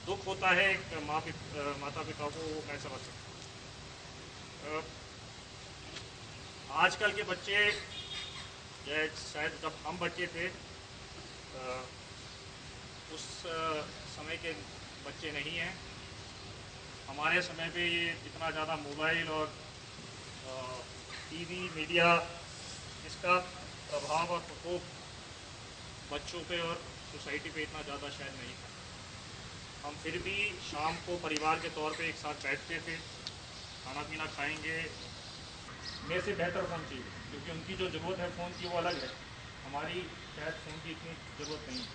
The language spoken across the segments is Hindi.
दुख होता है एक माता पिता को, वो मैं समझ सकता हूँ। आजकल के बच्चे शायद जब हम बच्चे थे उस समय के बच्चे नहीं हैं। हमारे समय पे ये इतना ज़्यादा मोबाइल और टीवी मीडिया, इसका प्रभाव और प्रकोप बच्चों पे और सोसाइटी पे इतना ज़्यादा शायद नहीं था। हम फिर भी शाम को परिवार के तौर पे एक साथ बैठते थे, खाना पीना खाएंगे। मेरे से बेहतर फ़ोन चाहिए, क्योंकि उनकी जो ज़रूरत है फ़ोन की वो अलग है, हमारी शायद फ़ोन की इतनी ज़रूरत नहीं है।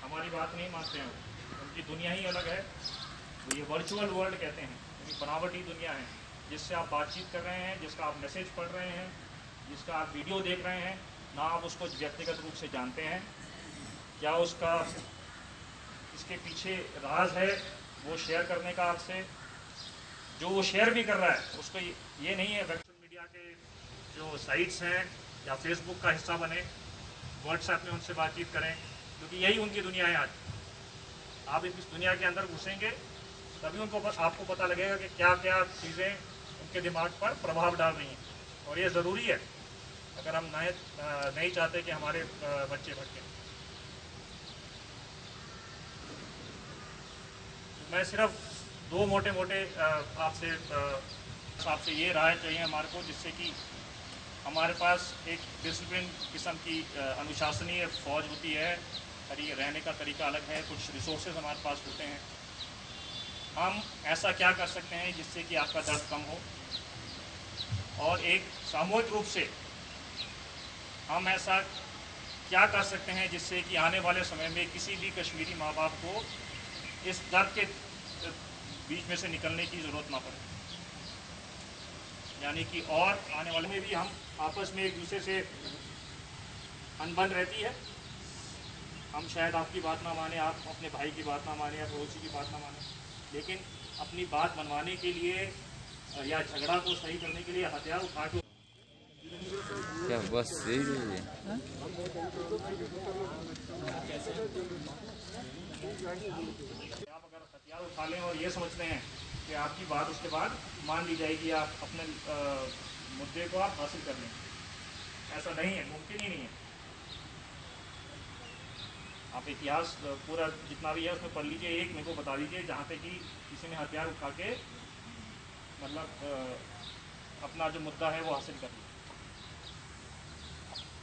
हमारी बात नहीं मानते हैं, उनकी दुनिया ही अलग है। ये वर्चुअल वर्ल्ड कहते हैं, यानी बनावटी दुनिया है, जिससे आप बातचीत कर रहे हैं, जिसका आप मैसेज पढ़ रहे हैं, जिसका आप वीडियो देख रहे हैं, ना आप उसको व्यक्तिगत रूप से जानते हैं, क्या उसका इसके पीछे राज है वो शेयर करने का आपसे। जो वो शेयर भी कर रहा है उसको ये नहीं है सोशल मीडिया के जो साइट्स हैं या फेसबुक का हिस्सा बने, व्हाट्सएप में उनसे बातचीत करें, क्योंकि यही उनकी दुनिया है आज। आप इस दुनिया के अंदर घुसेंगे तभी उनको आपको पता लगेगा कि क्या क्या चीज़ें उनके दिमाग पर प्रभाव डाल रही हैं, और ये ज़रूरी है अगर हम नहीं चाहते कि हमारे बच्चे भटकें। मैं सिर्फ दो मोटे मोटे आपसे ये राय चाहिए हमारे को, जिससे कि हमारे पास एक डिसिप्लिन किस्म की अनुशासनीय फौज होती है, और ये रहने का तरीका अलग है, कुछ रिसोर्सेज हमारे पास होते हैं। हम ऐसा क्या कर सकते हैं जिससे कि आपका दर्द कम हो, और एक सामूहिक रूप से हम ऐसा क्या कर सकते हैं जिससे कि आने वाले समय में किसी भी कश्मीरी माँ बाप को इस दर्द के बीच में से निकलने की ज़रूरत ना पड़े। यानी कि और आने वाले में भी हम आपस में एक दूसरे से अनबन रहती है। हम शायद आपकी बात ना माने, आप अपने भाई की बात ना माने या पड़ोसी की बात ना माने, लेकिन अपनी बात मनवाने के लिए या झगड़ा को सही करने के लिए हथियार उठा के क्या बस यही है। आप अगर हथियार उठा लें और ये समझते हैं कि आपकी बात उसके बाद मान ली जाएगी, आप अपने मुद्दे को आप हासिल कर लें, ऐसा नहीं है, मुमकिन ही नहीं है। आप इतिहास पूरा जितना भी है उसमें पढ़ लीजिए, एक मेरे को बता दीजिए जहाँ पे कि किसी ने हथियार उठा के मतलब अपना जो मुद्दा है वो हासिल कर लिया।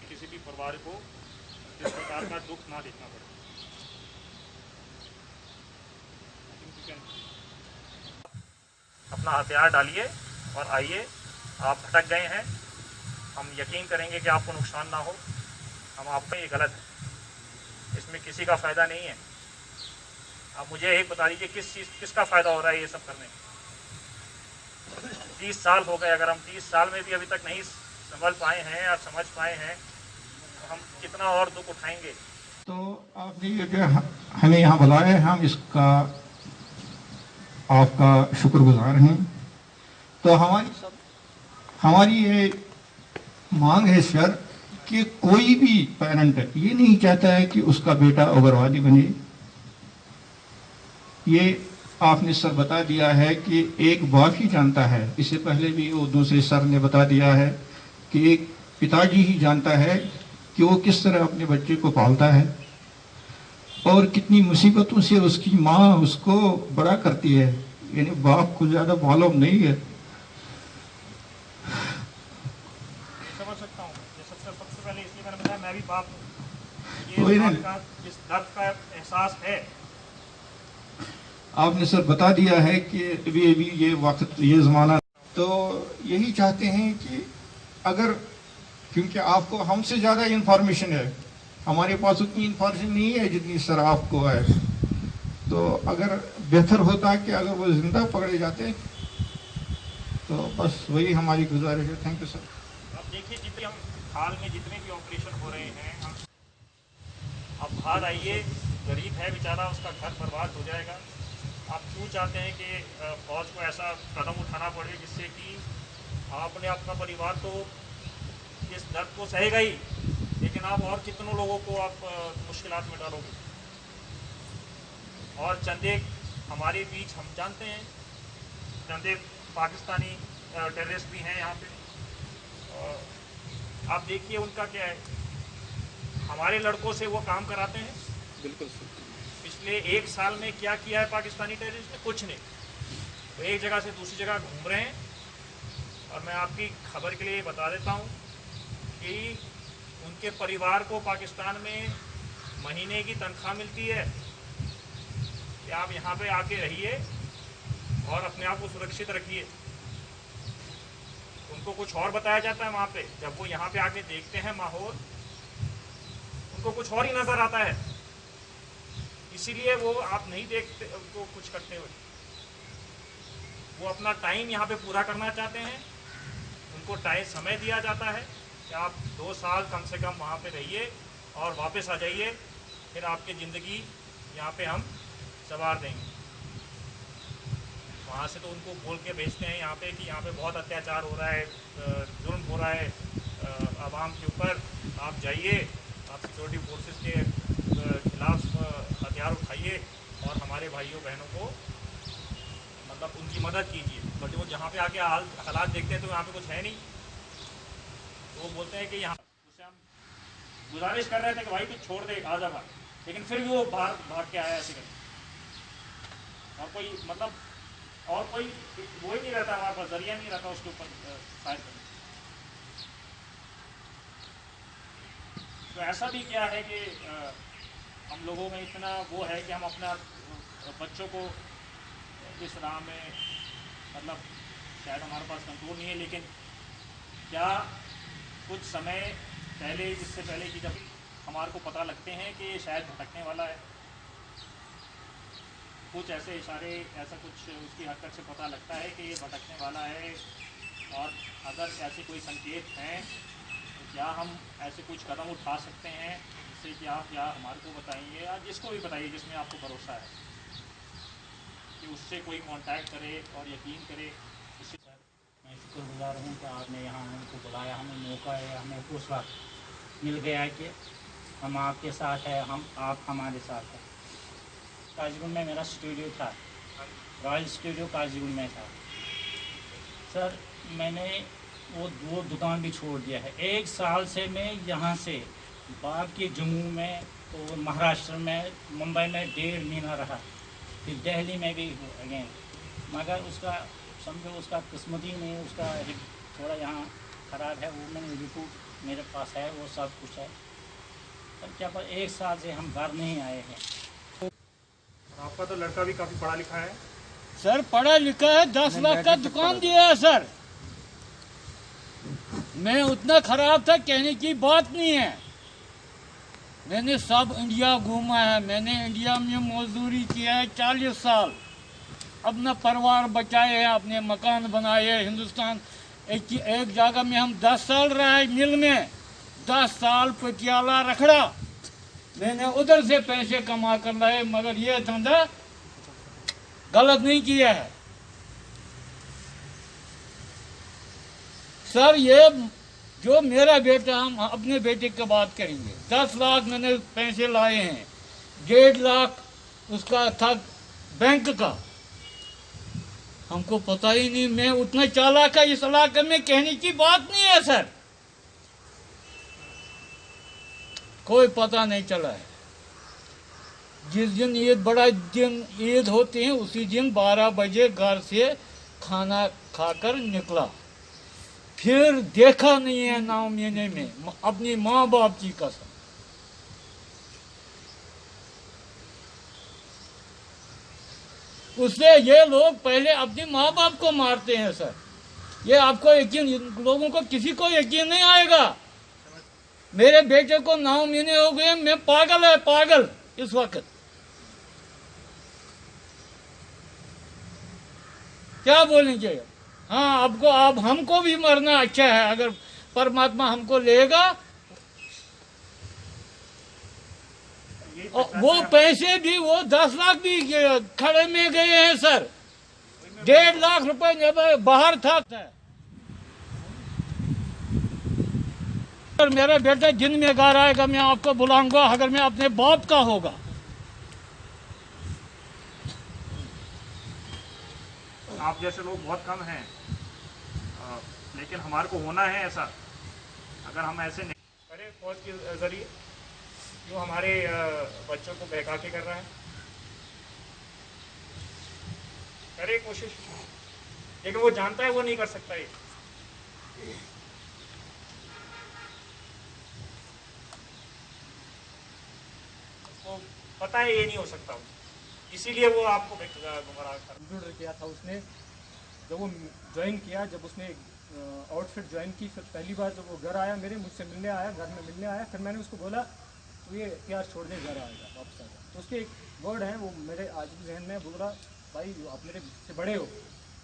किसी भी परिवार को इस प्रकार का दुख ना देखना पड़े। अपना हथियार डालिए और आइए। आप भटक गए हैं, हम यकीन करेंगे कि आपको नुकसान ना हो। हम आपको ये गलत है, इसमें किसी का फ़ायदा नहीं है। आप मुझे यही बता दीजिए किसका फ़ायदा हो रहा है ये सब करने में। 30 साल हो गए, अगर हम 30 साल में भी अभी तक नहीं संभल पाए हैं और समझ पाए हैं, तो हम कितना और दुख उठाएंगे। तो आपने ये जो हमें यहाँ बुलाया है, हम इसका आपका शुक्रगुजार हैं। तो हमारी ये मांग है सर कि कोई भी पेरेंट ये नहीं चाहता है कि उसका बेटा उग्रवादी बने। ये आपने सर बता दिया है कि एक बाप ही जानता है, इससे पहले भी वो दूसरे सर ने बता दिया है कि एक पिताजी ही जानता है कि वो किस तरह अपने बच्चे को पालता है और कितनी मुसीबतों से उसकी माँ उसको बड़ा करती है, यानी बाप को ज़्यादा मालूम नहीं है। समझ सकता हूँ, सबसे पहले इसलिए मैंने बताया मैं भी बाप हूँ, ये बात का इस दर्द का एहसास है। आपने सर बता दिया है कि ये वक्त ये ज़माना, तो यही चाहते हैं कि अगर, क्योंकि आपको हमसे ज़्यादा इन्फॉर्मेशन है, हमारे पास उतनी इन्फॉर्मेशन नहीं है जितनी सर आपको है, तो अगर बेहतर होता कि अगर वो ज़िंदा पकड़े जाते, तो बस वही हमारी गुजारिश है। Thank you sir. अब देखिए जितने हम हाल में जितने भी ऑपरेशन हो रहे हैं, हम अब बाहर आइए, गरीब है बेचारा, उसका घर बर्बाद हो जाएगा। आप क्यों चाहते हैं कि फौज को ऐसा कदम उठाना पड़े जिससे कि आपने अपना परिवार तो इस दर्द को सहेगा ही, लेकिन आप और कितनों लोगों को आप मुश्किलात में डालोगे। और चंद एक हमारे बीच हम जानते हैं, चंद एक पाकिस्तानी टेररिस्ट भी हैं यहाँ पे। आप देखिए उनका क्या है, हमारे लड़कों से वो काम कराते हैं। बिल्कुल पिछले 1 साल में क्या किया है पाकिस्तानी टेररिस्ट ने? कुछ नहीं। तो एक जगह से दूसरी जगह घूम रहे हैं। और मैं आपकी खबर के लिए बता देता हूँ कि उनके परिवार को पाकिस्तान में महीने की तनख्वाह मिलती है कि आप यहाँ पे आके रहिए और अपने आप को सुरक्षित रखिए। उनको कुछ और बताया जाता है वहाँ पे। जब वो यहाँ पे आके देखते हैं माहौल, उनको कुछ और ही नज़र आता है। इसीलिए वो आप नहीं देखते उनको कुछ करते हुए। वो अपना टाइम यहाँ पे पूरा करना चाहते हैं। उनको टाइम समय दिया जाता है कि आप 2 साल कम से कम वहाँ पे रहिए और वापस आ जाइए, फिर आपकी ज़िंदगी यहाँ पे हम संवार देंगे। वहाँ से तो उनको बोल के भेजते हैं यहाँ पे कि यहाँ पे बहुत अत्याचार हो रहा है, जुर्म हो रहा है आवाम के ऊपर, आप जाइए, आप सिक्योरिटी फोर्सेस के खिलाफ हथियार उठाइए और हमारे भाइयों बहनों को मतलब उनकी मदद कीजिए। बट वो जहाँ पे आके हालात देखते हैं तो यहाँ पे कुछ है नहीं। तो वो बोलते हैं कि यहाँ उससे हम गुजारिश कर रहे थे कि भाई तू छोड़ दे, आ जा भाई, लेकिन फिर भी वो भाग के आया ऐसे करके। और कोई मतलब और कोई वो ही नहीं रहता हमारे पास, जरिया नहीं रहता उसके ऊपर फायर करने। तो ऐसा भी क्या है कि हम लोगों में इतना वो है कि हम अपना बच्चों को इस राह में मतलब शायद हमारे पास कंट्रोल नहीं है। लेकिन क्या कुछ समय पहले, इससे पहले कि जब हमारे को पता लगते हैं कि ये शायद भटकने वाला है, कुछ ऐसे इशारे, ऐसा कुछ उसकी हरकत से पता लगता है कि ये भटकने वाला है, और अगर ऐसे कोई संकेत हैं तो क्या हम ऐसे कुछ कदम उठा सकते हैं जिससे कि आप या हमारे को बताइए या जिसको भी बताइए जिसमें आपको भरोसा है कि उससे कोई कांटेक्ट करे और यकीन करे। इससे मैं शुक्रगुजार हूँ कि आपने यहाँ हमको बुलाया, हमें मौका है, हमें हौसला मिल गया कि हम आपके साथ हैं, आप हमारे साथ हैं। काजीगुंड में मेरा स्टूडियो था, रॉयल स्टूडियो काजीगुंड में था सर। मैंने वो दुकान भी छोड़ दिया है। 1 साल से मैं यहाँ से बाकी जम्मू में और महाराष्ट्र में, मुंबई में 1.5 महीना रहा, फिर दिल्ली में भी अगेन, मगर उसका समझो उसका किस्मत ही नहीं, उसका थोड़ा यहाँ ख़राब है। वो मैंने रिपोर्ट मेरे पास है, वो सब कुछ है। पर क्या पर 1 साल से हम घर नहीं आए हैं। आपका तो लड़का भी काफ़ी पढ़ा लिखा है सर, पढ़ा लिखा है, 10 लाख का दुकान दिया है सर। मैं उतना खराब था कहने की बात नहीं है। मैंने सब इंडिया घूमा है, मैंने इंडिया में मजदूरी किया है 40 साल, अपना परिवार बचाए हैं, अपने मकान बनाए हैं। हिंदुस्तान एक जगह में हम 10 साल रहे मिल में, 10 साल पटियाला रखड़ा, मैंने उधर से पैसे कमा कर लाए, मगर ये धंधा गलत नहीं किया है सर। ये जो मेरा बेटा, हम अपने बेटे की बात करेंगे, 10 लाख मैंने पैसे लाए हैं, 1.5 लाख उसका था बैंक का, हमको पता ही नहीं। मैं उतना चालाक है इस इलाके में कहने की बात नहीं है सर, कोई पता नहीं चला है। जिस दिन बड़ा दिन ईद होती है उसी दिन 12 बजे घर से खाना खाकर निकला, फिर देखा नहीं है 9 महीने में अपनी माँ बाप की कसम। उससे ये लोग पहले अपनी माँ बाप को मारते हैं सर। ये आपको यकीन, लोगों को किसी को यकीन नहीं आएगा। मेरे बेटे को 9 महीने हो गए, मैं पागल है, पागल इस वक्त। क्या बोलेंगे? हाँ, आपको अब हमको भी मरना अच्छा है, अगर परमात्मा हमको लेगा। वो पैसे भी, वो 10 लाख भी खड़े में गए हैं सर। 1.5 लाख रुपए बाहर था। अगर मेरा बेटा दिन में घर आएगा, मैं आपको बुलाऊंगा, अगर मैं अपने बाप का होगा। आप जैसे लोग बहुत कम हैं, लेकिन हमारे को होना है ऐसा। अगर हम ऐसे नहीं करें फौज के ज़रिए, जो हमारे बच्चों को बहका के कर रहा है, करे कोशिश, लेकिन वो जानता है वो नहीं कर सकता ये। उसको पता है ये नहीं हो सकता, इसीलिए वो आपको गुमराह कर। कंप्यूटर किया था उसने, जब वो ज्वाइन किया, जब उसने आउटफिट ज्वाइन की, फिर पहली बार जब वो घर आया, मेरे मुझसे मिलने आया, घर में मिलने आया, फिर मैंने उसको बोला तो ये हथियार छोड़ दे, घर आएगा, वापस आएगा। तो उसके एक वर्ड हैं, वो मेरे आज भी जहन में, बोल रहा भाई आप मेरे से बड़े हो,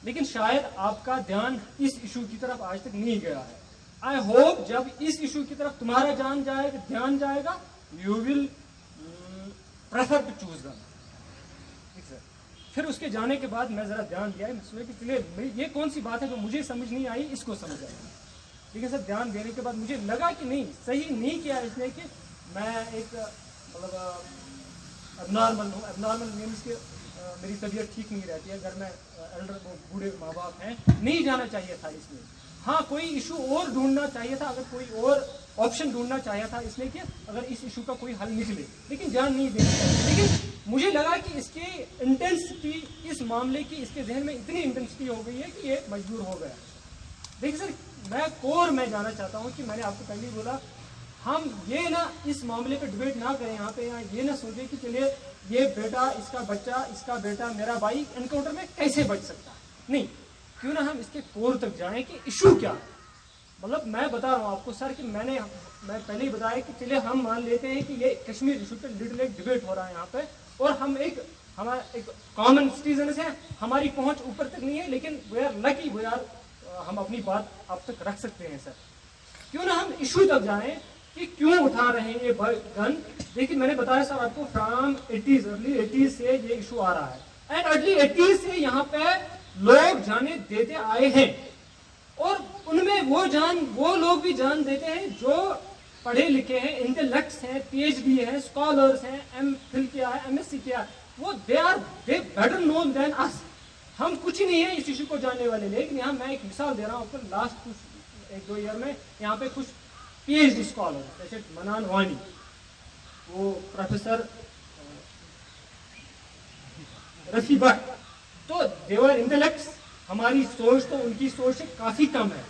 लेकिन शायद आपका ध्यान इस इशू की तरफ आज तक नहीं गया है। आई होप जब इस इशू की तरफ तुम्हारा ध्यान जाएगा, you will prefer to choose gun. फिर उसके जाने के बाद मैं जरा ध्यान दिया, सोचा कि चलिए ये कौन सी बात है जो मुझे समझ नहीं आई, इसको समझ आया। लेकिन सर ध्यान देने के बाद मुझे लगा कि नहीं, सही नहीं किया इसने कि मैं एक मतलब एबनॉर्मल हूँ। एबनॉर्मल मीन्स के मेरी तबीयत ठीक नहीं रहती है, घर में एल्डर बूढ़े माँ बाप हैं, नहीं जाना चाहिए था इसमें। हाँ, कोई इशू और ढूंढना चाहिए था, अगर कोई और ऑप्शन ढूंढना चाहिए था इसने कि अगर इस इशू का कोई हल निकले, लेकिन जान नहीं देनी चाहिए। लेकिन मुझे लगा कि इसकी इंटेंसिटी, इस मामले की इसके जहन में इतनी इंटेंसिटी हो गई है कि ये मजबूर हो गया। देखिए सर, मैं कोर में जाना चाहता हूँ कि मैंने आपको पहले ही बोला, हम ये ना इस मामले पे डिबेट ना करें यहाँ पे, यहाँ ये ना सोचे कि चलिए ये बेटा, इसका बच्चा, इसका बेटा, मेरा भाई एनकाउंटर में कैसे बच सकता है। नहीं, क्यों ना हम इसके कोर तक जाएं कि इशू क्या है। मतलब मैं बता रहा हूँ आपको सर कि मैं पहले ही बताया कि चलिए हम मान लेते हैं कि ये कश्मीर इशू पे लिटिल एक डिबेट हो रहा है यहाँ पे, और हम हमारा एक कॉमन सिटीजन है, हमारी पहुंच ऊपर तक नहीं है, लेकिन वी आर लकी, हम अपनी बात आप तक रख सकते हैं सर। क्यों ना हम इशू तक जाएं कि क्यों उठा रहे हैं ये गन। देखिए मैंने बताया सर आपको, फ्रॉम 80s, अर्ली 80s से ये इशू आ रहा है, एंड अर्ली 80s से यहाँ पे लोग जाने देते आए हैं, और उनमें वो लोग भी जान देते हैं जो पढ़े लिखे हैं, इंटेलेक्ट्स हैं, PhD हैं, स्कॉलर्स हैं, MPhil किया है, MSc किया है, वो दे बेटर नोन देन अस। हम कुछ ही नहीं है इस इशू को जानने वाले। लेकिन यहाँ मैं एक मिसाल दे रहा हूँ आपको, लास्ट कुछ 1-2 ईयर में यहाँ पे कुछ PhD स्कॉलर, जैसे मनान वानी, वो प्रोफेसर रफी भट्ट, तो देवर इंटेलेक्ट्स, हमारी सोच तो उनकी सोच से काफी कम है।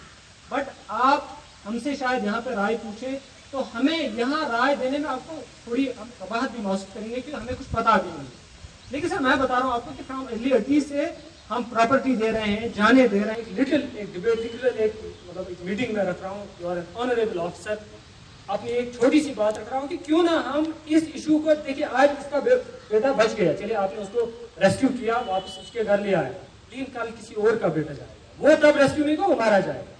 बट आप हमसे शायद यहाँ पे राय पूछे तो हमें यहाँ राय देने में आपको थोड़ी हम कबाहत भी महसूस करेंगे कि हमें कुछ पता भी नहीं। लेकिन सर मैं बता रहा हूँ आपको कि फ्रॉम अर्ली 80s से हम प्रॉपर्टी दे रहे हैं, जाने दे रहे हैं। एक डिबेट, मतलब एक मीटिंग में रख रहा हूँ, you are an honourable officer, अपनी एक छोटी सी बात रख रहा हूँ कि क्यों ना हम इस इशू को, देखिए आज इसका बेटा बच गया, चलिए आपने उसको रेस्क्यू किया, वापस उसके घर ले आया, लेकिन कल किसी और का बेटा जाएगा, वो तब रेस्क्यू नहीं होगा, वो मारा जाएगा।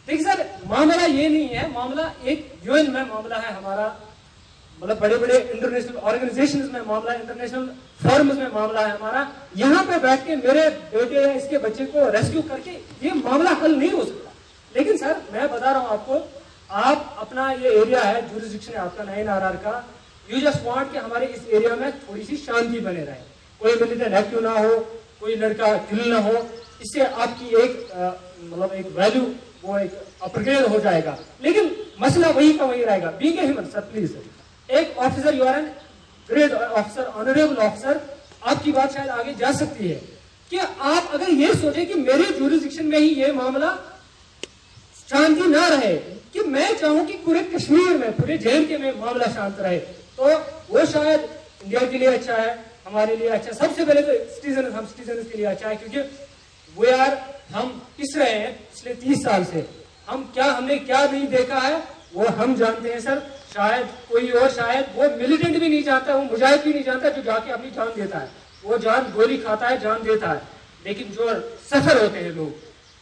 देखिए सर, मामला ये नहीं है, मामला एक UN में मामला है हमारा, मतलब बड़े बड़े इंटरनेशनल ऑर्गेनाइजेशंस में मामला है, इंटरनेशनल फॉर्म्स में मामला है हमारा। यहाँ पे बैठ के मेरे बेटे या इसके बच्चे को रेस्क्यू करके ये मामला हल नहीं हो सकता। लेकिन सर मैं बता रहा हूँ आपको, आप अपना ये एरिया है, जुरिस्डिक्शन है आपका 9RR का, यू जस्ट वांट कि हमारे इस एरिया में थोड़ी सी शांति बने रहे, कोई मिलिटेंट एक्टिव ना हो, कोई लड़का किल ना हो, इससे आपकी एक मतलब एक वैल्यू, वो एक अपग्रेड हो जाएगा। लेकिन मसला वही का वही रहेगा। Being a human sir, please एक officer, you are an great officer, honourable officer, आपकी बात शायद आगे जा सकती है कि आप अगर ये सोचे कि मेरे जुरिस्डिक्शन में ही ये मामला शांति ना रहे, कि मैं चाहूं कि पूरे कश्मीर में, पूरे JNK में मामला शांत रहे, तो वो शायद इंडिया के लिए अच्छा है, हमारे लिए अच्छा है। सबसे पहले तो हम सिटीजन के लिए अच्छा है, क्योंकि हम पिस रहे हैं पिछले 30 साल से। हमने क्या नहीं देखा है वो हम जानते हैं सर। शायद कोई और, शायद वो मिलिटेंट भी नहीं जानता, वो मुजाहिद भी नहीं जानता जो जाके अपनी जान देता है, वो जान गोली खाता है, जान देता है। लेकिन जो सफर होते हैं लोग,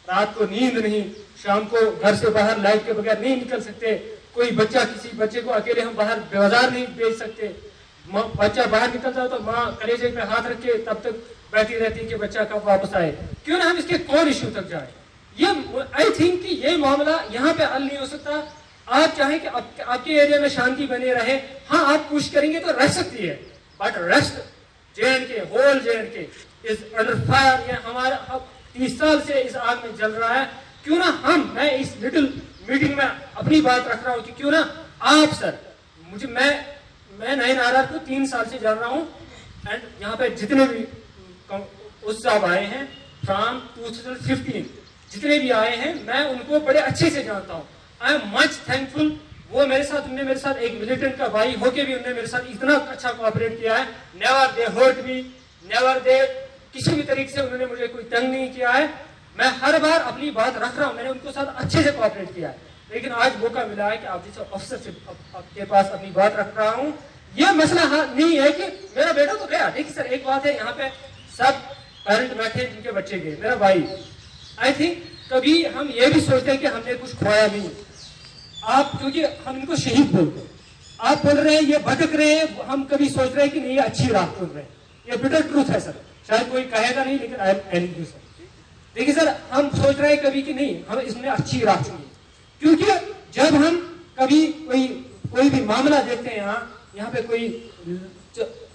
रात को नींद नहीं, शाम को घर से बाहर लाइट के बगैर नहीं निकल सकते, कोई बच्चा, किसी बच्चे को अकेले हम बाहर बाजार नहीं भेज सकते, बच्चा बाहर निकलता है तो माँ कलेजे पे हाथ रख के तब तक बैठी रहती है कि बच्चा कब वापस आए। क्यों ना हम इसके कोर इश्यू तक जाए। ये आई थिंक कि ये मामला यहाँ पे हल नहीं हो सकता। आप चाहें कि आपके एरिया में शांति बने रहे, हाँ आप कोशिश करेंगे तो रह सकती है, but rest JNK, whole JNK is under fire. ये हमारा अब 30 साल से इस आग में जल रहा है। क्यों ना मैं इस लिटिल मीटिंग में अपनी बात रख रहा हूँ कि क्यों ना आप सर, मुझे मैं नए नाराज को 3 साल से जान रहा हूँ, एंड यहाँ पे जितने भी उस साहब आए हैं फ्रॉम 2015, जितने भी आए हैं मैं उनको बड़े अच्छे से जानता हूँ। I am much thankful. वो उनने मेरे साथ एक मिलिटेंट का भाई होके भी उन्होंने मेरे साथ इतना अच्छा कोऑपरेट किया है। Never they hurt me, never they किसी भी तरीके से उन्होंने मुझे कोई तंग नहीं किया है। मैं हर बार अपनी बात रख रहा हूँ, मैंने उनके साथ अच्छे से कोऑपरेट किया है। लेकिन आज मौका मिला है कि आप जैसे अफसर से आपके पास अपनी बात रख रहा हूँ। यह मसला नहीं है कि मेरा बेटा तो गया। देखिए सर, एक बात है, यहाँ पे सब पेरेंट बैठे जिनके बच्चे गए, मेरा भाई। आई थिंक कभी हम ये भी सोचते हैं कि हमने कुछ खोया नहीं। आप क्योंकि हम इनको शहीद बोलते हैं, आप बोल रहे हैं ये भटक रहे हैं, हम कभी सोच रहे हैं कि नहीं ये अच्छी राह चुन रहे हैं। ये बिटर ट्रूथ है सर, शायद कोई कहेगा नहीं, लेकिन I am telling you sir. देखिए सर, हम सोच रहे हैं कभी कि नहीं हम इसमें अच्छी राह चुनी, क्योंकि जब हम कभी कोई भी मामला देखते हैं, यहाँ पे कोई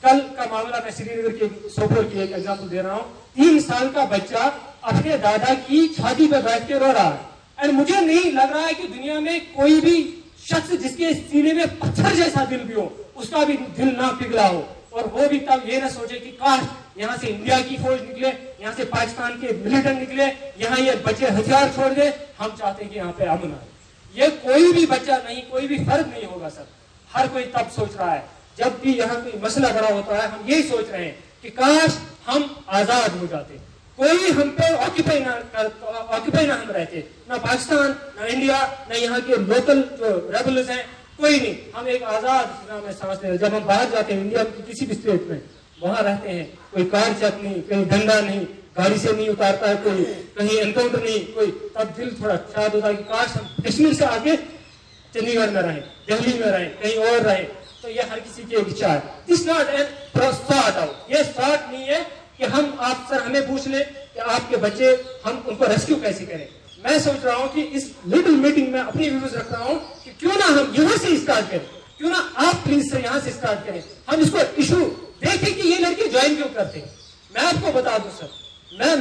कल का मामला, मैं श्रीनगर के सोपोर की एक एग्जाम्पल दे रहा हूँ। 3 साल का बच्चा अपने दादा की छाती पर बैठ के रो रहा है, एंड मुझे नहीं लग रहा है कि दुनिया में कोई भी शख्स जिसके सीने में पत्थर जैसा दिल भी हो, उसका भी दिल ना पिघला हो, और वो भी तब ये ना सोचे कि काश यहाँ से इंडिया की फौज निकले, यहाँ से पाकिस्तान के मिलिटेंट निकले, यहाँ ये बच्चे हथियार छोड़ दे। हम चाहते हैं कि यहाँ पे अमन आए। ये कोई भी बच्चा नहीं, कोई भी फर्क नहीं होगा सर। हर कोई तब सोच रहा है जब भी यहाँ कोई मसला बड़ा होता है, हम यही सोच रहे हैं कि काश हम आजाद हो जाते, कोई हम पे ऑक्यूपाई ना हम रहते, ना पाकिस्तान, ना इंडिया, ना यहाँ के लोकल जो रेबल्स हैं, कोई नहीं। हम एक आजाद में सांस ले। जब हम बाहर जाते हैं इंडिया की किसी भी स्टेट में, वहां रहते हैं, कोई कार चेक नहीं, कहीं डंडा नहीं, गाड़ी से नहीं उतारता है कोई, कहीं एनकाउंटर नहीं कोई, तब दिल थोड़ा शायद होता है कि काश हम कश्मीर से आके चंडीगढ़ में रहें, दिल्ली में रहें, कहीं और रहें। तो ये हर किसी की एक इच्छा है। This not an thought out, ये थॉट नहीं है कि हम आप सर हमें पूछ ले कि आपके बच्चे हम उनको रेस्क्यू कैसे करें। मैं सोच रहा हूँ कि इस लिटिल मीटिंग में अपनी व्यूज रख रहा हूँ कि क्यों ना हम यहाँ से स्टार्ट करें, क्यों ना आप प्लीज से यहाँ से स्टार्ट करें। हम इसको इशू देखें कि ये लड़के ज्वाइन क्यों करते हैं। मैं आपको बता दूं सर, मैं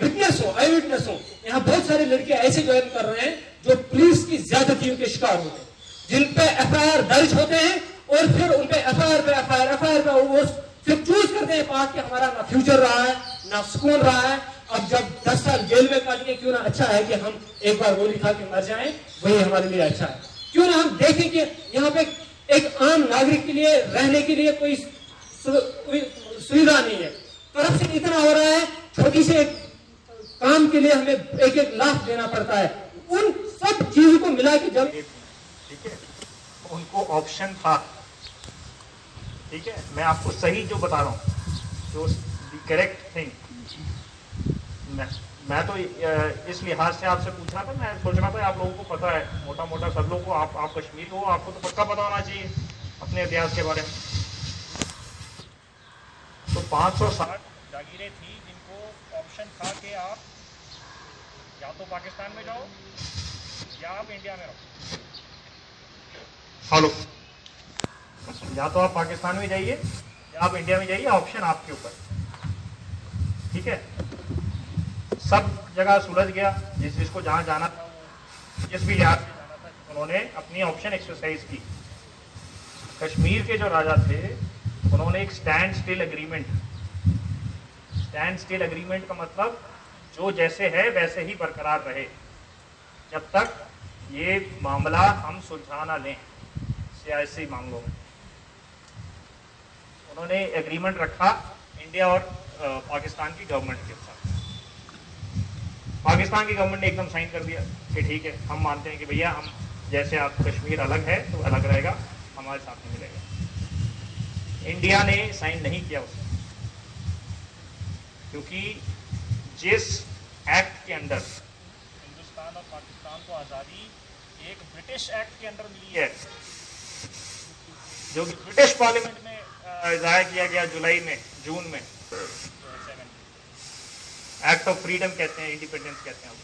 विटनेस हूँ, आई विटनेस हूँ। यहाँ बहुत सारे लड़के ऐसे ज्वाइन कर रहे हैं जो पुलिस की ज्यादतियों के शिकार होते हैं, जिन पे FIR दर्ज होते हैं, और फिर उन पे FIR पे वो फिर चूज करते हैं पार्ट कि हमारा ना फ्यूचर रहा है, ना सुकून रहा है। अब जब 10 साल जेल में काटेंगे, क्यों ना अच्छा है कि हम एक बार गोली खा के मर जाएं, वही हमारे लिए अच्छा है। क्यों ना हम देखें कि यहाँ पे एक आम नागरिक के लिए रहने के लिए कोई सुविधा नहीं है, करप्शन इतना हो रहा है, छोटी से काम के लिए हमें 1-1 लाख देना पड़ता है। उन सब चीजों को मिला के जब ठीक है, उनको ऑप्शन था। ठीक है, मैं आपको सही जो बता रहा हूँ, जो करेक्ट थिंग। मैं तो इस लिहाज से आपसे पूछ रहा था, मैं सोच रहा था आप लोगों को पता है, मोटा मोटा सब लोगों को, आप कश्मीर हो, आपको तो पक्का पता होना चाहिए अपने इतिहास के बारे में। तो 560 जागीरें थी जिनको ऑप्शन था कि आप या तो पाकिस्तान में जाओ या आप इंडिया में रहो। हेलो, या तो आप पाकिस्तान में जाइए या आप इंडिया में जाइए, ऑप्शन आपके ऊपर। ठीक है, सब जगह सुलझ गया, जिसको जहां जाना था, जिस भी लिहाज से जाना था, उन्होंने अपनी ऑप्शन एक्सरसाइज की। कश्मीर के जो राजा थे, उन्होंने एक stand still agreement, stand still agreement का मतलब जो जैसे है वैसे ही बरकरार रहे, जब तक ये मामला हम सुलझा ना लें सियासी मामलों में। उन्होंने एग्रीमेंट रखा इंडिया और पाकिस्तान की गवर्नमेंट के साथ। पाकिस्तान की गवर्नमेंट ने एकदम साइन कर दिया कि ठीक है, हम मानते हैं कि भैया हम जैसे आप कश्मीर अलग है तो अलग रहेगा, हमारे साथ में मिलेगा। इंडिया ने साइन नहीं किया उसे, क्योंकि जिस एक्ट के अंदर हिंदुस्तान और पाकिस्तान को आज़ादी एक ब्रिटिश एक्ट के अंदर मिली है, जो कि ब्रिटिश पार्लियामेंट में जाहिर किया गया जून में, एक्ट ऑफ फ्रीडम कहते हैं, इंडिपेंडेंस कहते हैं।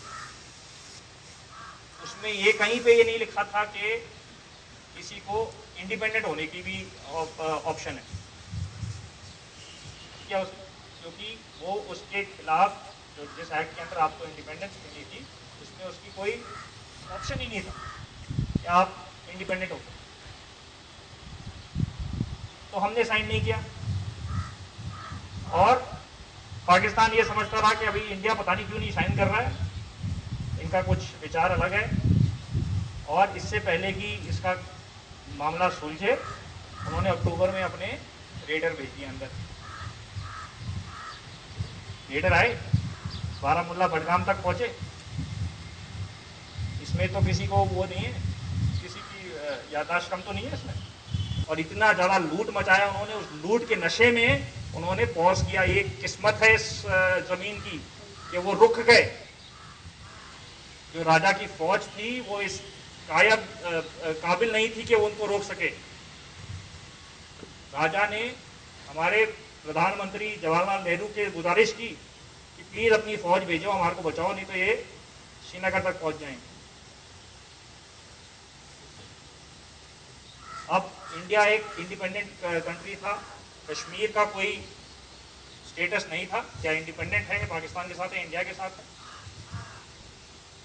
उसमें ये कहीं पे ये नहीं लिखा था कि किसी को इंडिपेंडेंट होने की भी ऑप्शन है। वो उसके खिलाफ जो जिस एक्ट के अंदर आपको इंडिपेंडेंस मिली थी उसमें उसकी कोई ऑप्शन ही नहीं था कि आप इंडिपेंडेंट हो। तो हमने साइन नहीं किया और पाकिस्तान ये समझता रहा कि अभी इंडिया पता नहीं क्यों नहीं साइन कर रहा है, इनका कुछ विचार अलग है। और इससे पहले कि इसका मामला सुलझे उन्होंने अक्टूबर में अपने रेडर भेज दिए अंदर। रेडर आए, बारामूला बडगाम तक पहुंचे। इसमें तो किसी को वो नहीं है, किसी की याददाश्त कम तो नहीं है इसमें। और इतना ज़्यादा लूट मचाया उन्होंने, उस लूट के नशे में उन्होंने पॉज किया। ये किस्मत है इस जमीन की कि वो रुक गए। जो राजा की फौज थी वो इस काबिल नहीं थी कि वो उनको रोक सके। राजा ने हमारे प्रधानमंत्री जवाहरलाल नेहरू के गुजारिश की कि प्लीज अपनी फौज भेजो, हमारे को बचाओ, नहीं तो ये श्रीनगर तक पहुंच जाएंगे। अब इंडिया एक इंडिपेंडेंट कंट्री था, कश्मीर का कोई स्टेटस नहीं था, क्या इंडिपेंडेंट है, पाकिस्तान के साथ है, इंडिया के साथ है।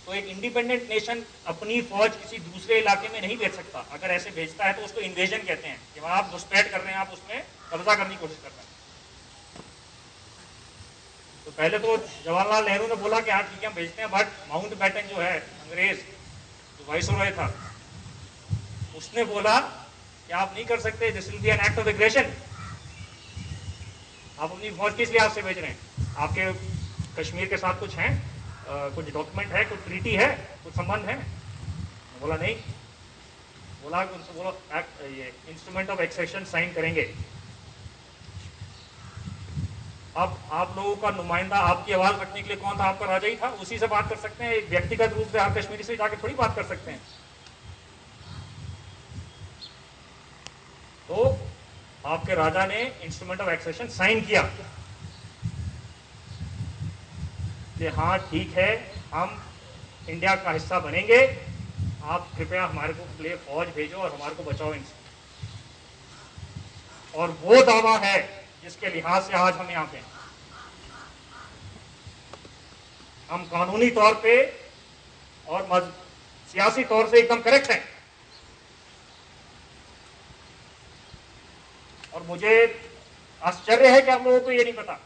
तो एक इंडिपेंडेंट नेशन अपनी फौज किसी दूसरे इलाके में नहीं भेज सकता। अगर ऐसे भेजता है तो उसको इन्वेजन कहते हैं, कि वहां आप घुसपैठ कर रहे हैं, आप उसमें कब्जा करने की कोशिश कर रहे हैं। तो पहले तो जवाहरलाल नेहरू ने बोला कि हाँ ठीक है हम भेजते हैं, बट माउंट बैटन जो है अंग्रेज जो वाइसरॉय था, उसने बोला कि आप नहीं कर सकते, this will be an act of aggression. आप अपनी फौज किस लिहाज से भेज रहे हैं? आपके कश्मीर के साथ कुछ है, कुछ डॉक्यूमेंट है, कुछ ट्रीटी है, कुछ संबंध है? बोला नहीं। बोला कि उनसे बोलो ये इंस्ट्रूमेंट ऑफ एक्सेशन साइन करेंगे। अब आप लोगों का नुमाइंदा आपकी आवाज रखने के लिए कौन था? आपका राजा ही था, उसी से बात कर सकते हैं। एक व्यक्तिगत रूप से आप कश्मीरी से जाके थोड़ी बात कर सकते हैं। तो आपके राजा ने इंस्ट्रूमेंट ऑफ एक्सेशन साइन किया कि हाँ ठीक है हम इंडिया का हिस्सा बनेंगे, आप कृपया हमारे को लिए फौज भेजो और हमारे को बचाओ इनसे। और वो दावा है जिसके लिहाज से आज हम यहाँ पे हैं। हम कानूनी तौर पे और सियासी तौर से एकदम करेक्ट हैं। और मुझे आश्चर्य है कि आप लोगों को ये नहीं पता।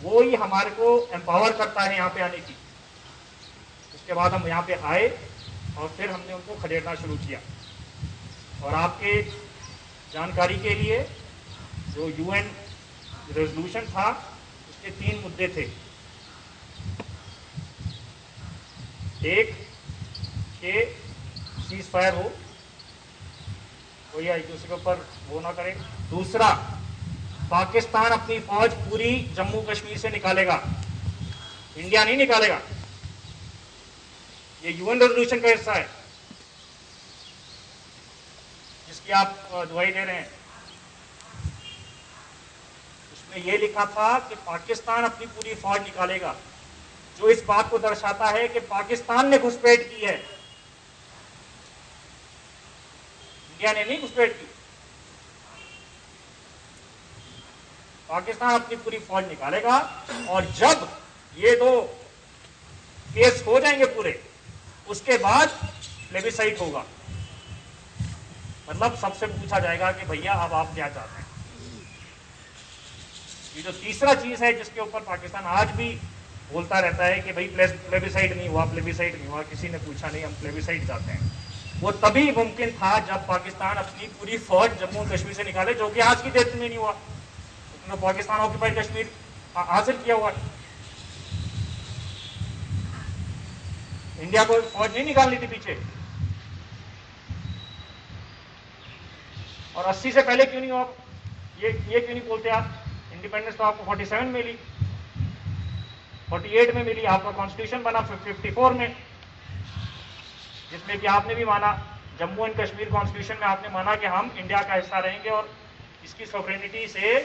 वो ही हमारे को एम्पावर करता है यहाँ पे आने की। उसके बाद हम यहाँ पे आए और फिर हमने उनको खदेड़ना शुरू किया। और आपके जानकारी के लिए जो यूएन रेजोल्यूशन था उसके 3 मुद्दे थे। एक कि सीज फायर हो, कोई एक दूसरे के ऊपर वो ना करे। दूसरा, पाकिस्तान अपनी फौज पूरी जम्मू कश्मीर से निकालेगा, इंडिया नहीं निकालेगा। ये यूएन रेजोल्यूशन का हिस्सा है जिसकी आप दुहाई दे रहे हैं। उसमें यह लिखा था कि पाकिस्तान अपनी पूरी फौज निकालेगा, जो इस बात को दर्शाता है कि पाकिस्तान ने घुसपैठ की है, इंडिया ने नहीं घुसपैठ की। पाकिस्तान अपनी पूरी फौज निकालेगा और जब ये 2 केस हो जाएंगे पूरे, उसके बाद प्लेबिसाइट होगा। मतलब सबसे पूछा जाएगा कि भैया अब आप क्या चाहते हैं। ये जो तीसरा चीज है जिसके ऊपर पाकिस्तान आज भी बोलता रहता है कि भाई प्लेबिसाइट नहीं हुआ, प्लेबिसाइट नहीं हुआ, किसी ने पूछा नहीं, हम प्लेबिसाइट चाहते हैं। वो तभी मुमकिन था जब पाकिस्तान अपनी पूरी फौज जम्मू कश्मीर से निकाले, जो कि आज की डेट में नहीं हुआ। तो पाकिस्तान ऑक्यूपाइड कश्मीर हासिल किया हुआ है। इंडिया को फौज नहीं निकालनी थी पीछे। और 80 से पहले क्यों नहीं हुआ? ये क्यों नहीं बोलते आप? इंडिपेंडेंस तो आपको 47 में मिली, 48 में मिली, आपका कॉन्स्टिट्यूशन बना 54 में, जिसमें कि आपने भी माना, जम्मू एंड कश्मीर कॉन्स्टिट्यूशन में आपने माना कि हम इंडिया का हिस्सा रहेंगे और इसकी सॉवरेनिटी से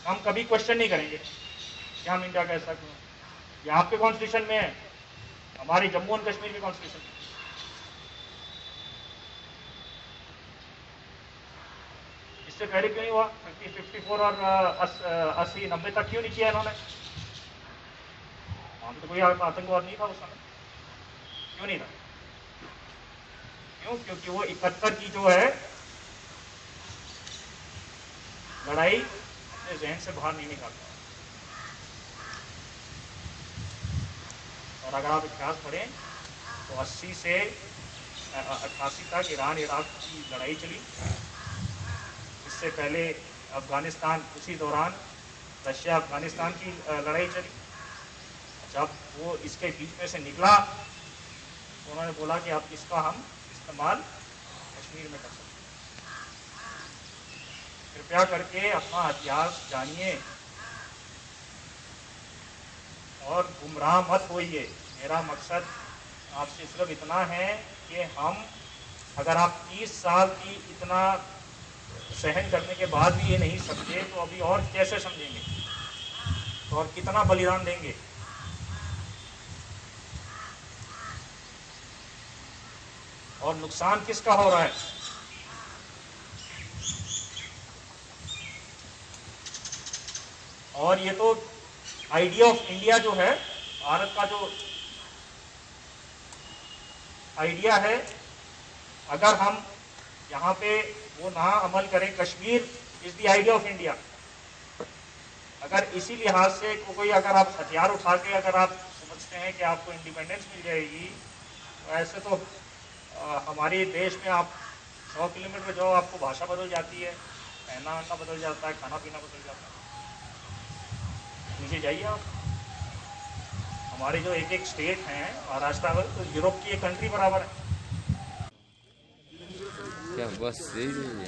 हम कभी क्वेश्चन नहीं करेंगे कि हम इंडिया का हिस्सा क्यों। ये आपके कॉन्स्टिट्यूशन में है, हमारी जम्मू एंड कश्मीर के कॉन्स्टिट्यूशन में। इससे पहले क्यों नहीं हुआ? 54 और 80 90 तक क्यों नहीं किया इन्होंने? वहां पे तो कोई आतंकवाद नहीं था उस समय, क्यों नहीं था? क्यों? क्योंकि वो 71 की जो है लड़ाई अपने जहन से बाहर नहीं निकालता। और अगर आप इतिहास पढ़ें तो 80 से 88 तक ईरान इराक की लड़ाई चली। इससे पहले अफगानिस्तान, उसी दौरान रशिया अफगानिस्तान की लड़ाई चली। जब वो इसके बीच में से निकला तो उन्होंने बोला कि अब इसका हम इस्तेमाल कश्मीर में कर सकते हैं। कृपया करके अपना इतिहास जानिए और गुमराह मत होइए। मेरा मकसद आपसे सिर्फ इतना है कि हम, अगर आप 30 साल की इतना सहन करने के बाद भी ये नहीं समझे तो अभी और कैसे समझेंगे? तो और कितना बलिदान देंगे? और नुकसान किसका हो रहा है? और ये तो आइडिया ऑफ इंडिया जो है, भारत का जो आइडिया है, अगर हम यहाँ पे वो ना अमल करें, Kashmir is the idea of India. अगर इसी लिहाज से कोई, अगर आप हथियार उठा के अगर आप समझते हैं कि आपको इंडिपेंडेंस मिल जाएगी, तो ऐसे तो हमारे देश में आप 100 किलोमीटर जाओ आपको भाषा बदल जाती है, पहना ओढ़ना बदल जाता है, खाना पीना बदल जाता है। नीचे जाइए आप, हमारे जो एक एक स्टेट हैं महाराष्ट्र, तो यूरोप की एक कंट्री बराबर है। क्या बस यही है?